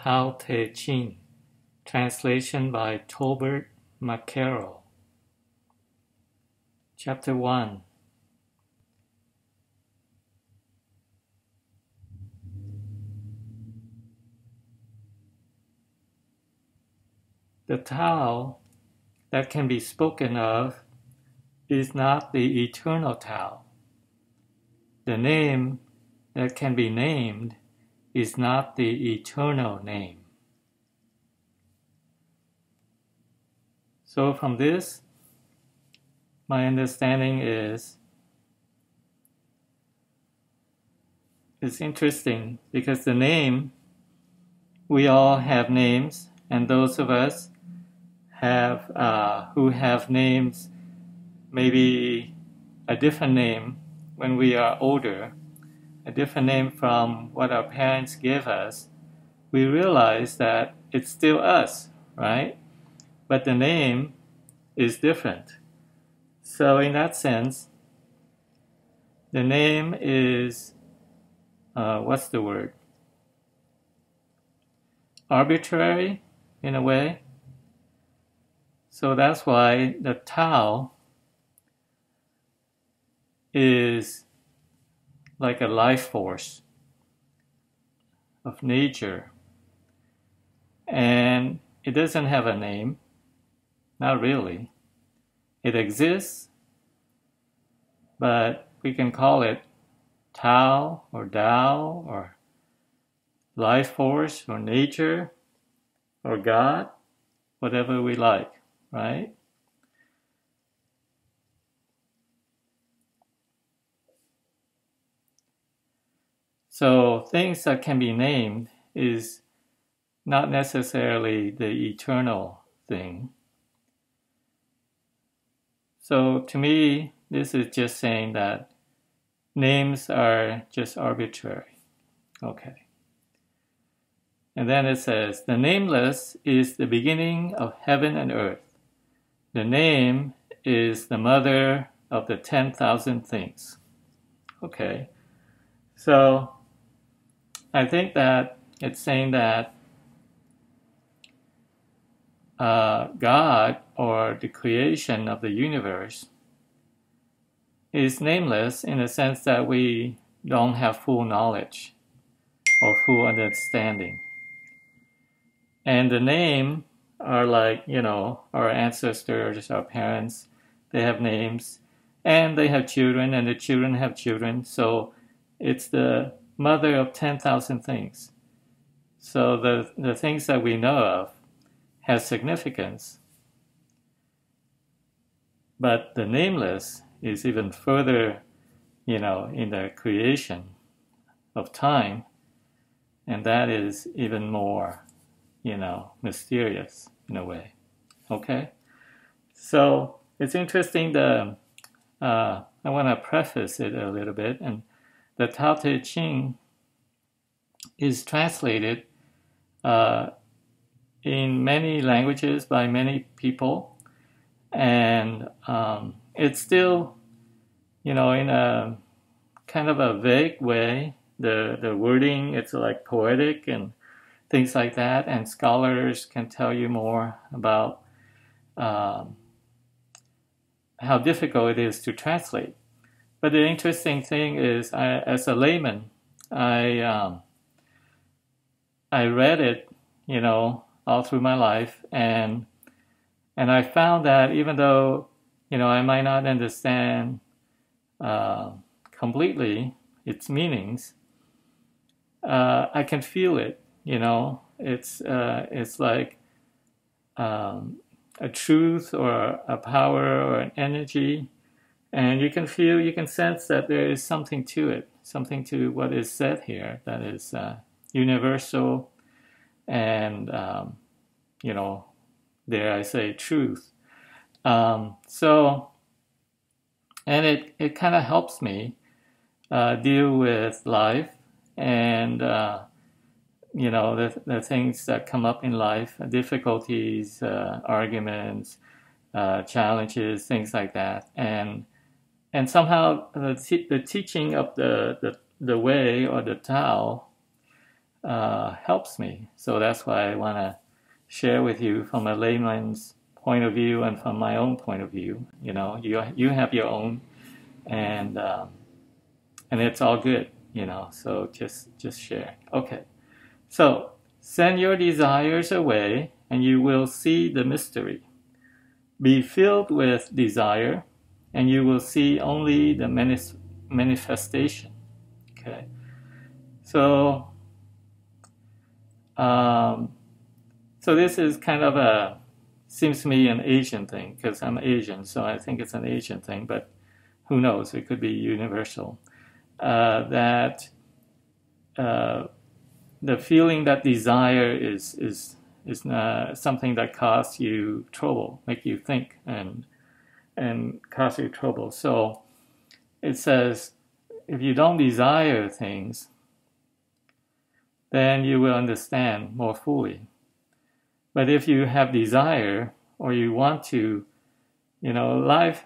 Tao Te Ching, translation by Tolbert McCarroll. Chapter 1. The Tao that can be spoken of is not the eternal Tao. The name that can be named is not the eternal name. So from this, my understanding is, it's interesting because the name, we all have names, and those of us who have names, maybe a different name when we are older, a different name from what our parents give us, we realize that it's still us, right? But the name is different. So in that sense, the name is, what's the word? Arbitrary, in a way. So that's why the Tao is like a life force of nature. And it doesn't have a name, not really. It exists, but we can call it Tao or Tao or life force or nature or God, whatever we like, right? So things that can be named is not necessarily the eternal thing. So to me, this is just saying that names are just arbitrary. Okay. And then it says, the nameless is the beginning of heaven and earth. The name is the mother of the 10,000 things. Okay. So I think that it's saying that God, or the creation of the universe, is nameless in the sense that we don't have full knowledge or full understanding. And the name are like, our ancestors, our parents, they have names, and they have children, and the children have children. So it's the mother of 10,000 things. So the things that we know of have significance. But the nameless is even further, in the creation of time, and that is even more, mysterious in a way. Okay? So it's interesting I want to preface it a little bit, and the Tao Te Ching is translated in many languages by many people, and it's still, in a kind of a vague way, the wording, it's like poetic and things like that, and scholars can tell you more about how difficult it is to translate. But the interesting thing is, as a layman, I read it, all through my life, and I found that even though, I might not understand completely its meanings, I can feel it. It's like a truth or a power or an energy, and you can sense that there is something to it, something to what is said here that is universal and, dare I say, truth. So, and it kind of helps me deal with life and, the things that come up in life, difficulties, arguments, challenges, things like that. And somehow the teaching of the way or the Tao helps me. So that's why I want to share with you from a layman's point of view and from my own point of view. You know, you have your own, and it's all good. You know, so just share. Okay, so send your desires away, and you will see the mystery. Be filled with desire, and you will see only the manifestation. Okay, so so this is kind of seems to me an Asian thing, because I'm Asian, so I think it's an Asian thing, but who knows, it could be universal. That the feeling that desire is something that causes you trouble, make you think, and cause you trouble. So it says, if you don't desire things, then you will understand more fully. But if you have desire, or you want to, you know, life,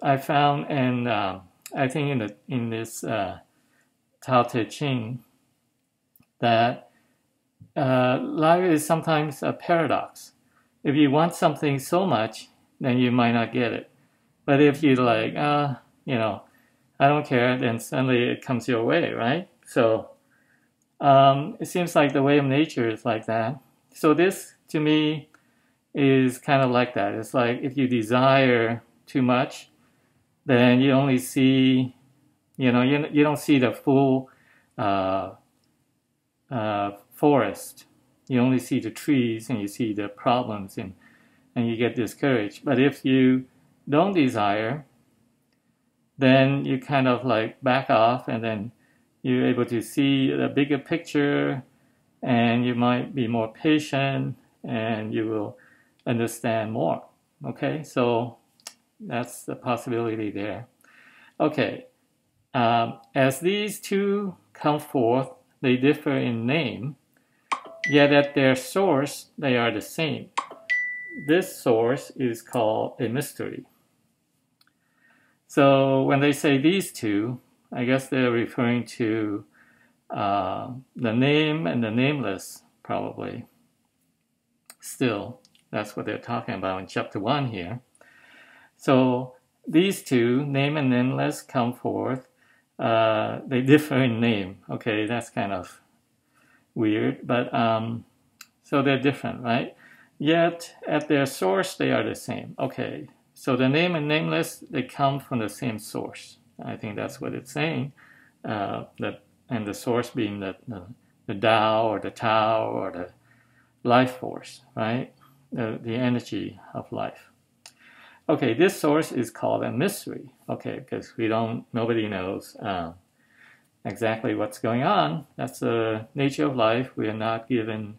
I found, and I think in this Tao Te Ching, that life is sometimes a paradox. If you want something so much, then you might not get it. But if you like, you know, I don't care, then suddenly it comes your way, right? So it seems like the way of nature is like that. So this, to me, is kind of like that. It's like if you desire too much, then you only see, you know, you don't see the full forest. You only see the trees, and you see the problems, and you get discouraged. But if you don't desire, then you kind of like back off, and then you're able to see the bigger picture, and you might be more patient, and you will understand more. Okay, so that's the possibility there. Okay, as these two come forth, they differ in name, yet at their source they are the same. This source is called a mystery. So when they say these two, I guess they're referring to the name and the nameless, probably. Still, that's what they're talking about in chapter 1 here. So these two, name and nameless, come forth. They differ in name. Okay, that's kind of weird, but so they're different, right? Yet at their source they are the same. Okay, so the name and nameless, they come from the same source. I think that's what it's saying. That, and the source being the Tao, or the Tao, or the life force, right? The energy of life. Okay, this source is called a mystery. Okay, because nobody knows exactly what's going on. That's the nature of life. We are not given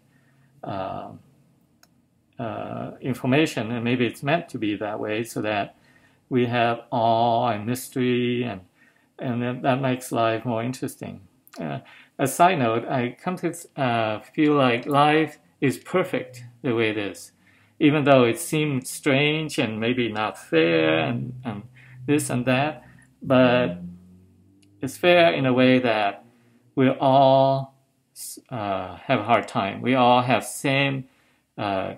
information, and maybe it's meant to be that way, so that we have awe and mystery, and that makes life more interesting. A side note, I come to feel like life is perfect the way it is, even though it seems strange and maybe not fair, and this and that, but it's fair in a way that we all have a hard time. We all have same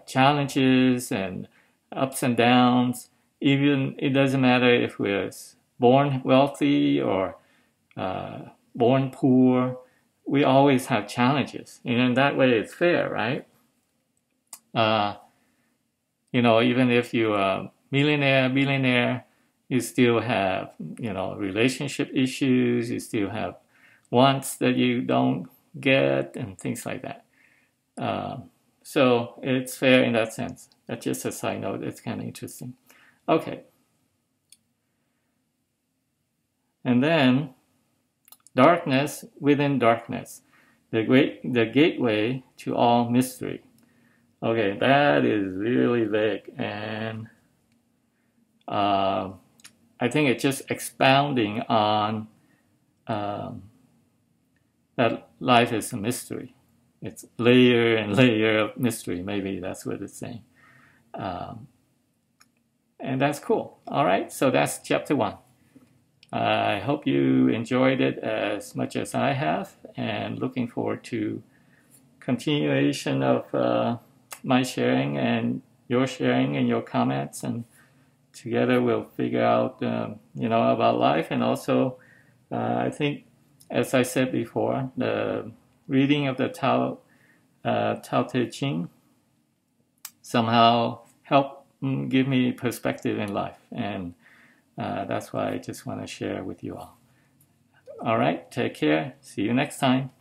challenges and ups and downs. Even it doesn't matter if we're born wealthy or born poor. We always have challenges, and in that way, it's fair, right? You know, even if you're a billionaire, you still have, you know, relationship issues. You still have wants that you don't get, and things like that. So it's fair in that sense. That's just a side note. It's kind of interesting. Okay. And then darkness within darkness, the gateway to all mystery. Okay, that is really vague, and I think it's just expounding on that life is a mystery. It's layer and layer of mystery. Maybe that's what it's saying. And that's cool. All right, so that's chapter 1. I hope you enjoyed it as much as I have, and looking forward to continuation of my sharing and your sharing and your comments, and together we'll figure out, about life. And also, I think, as I said before, the reading of the Tao Te Ching somehow helped give me perspective in life, and that's why I just want to share with you all. All right, take care. See you next time.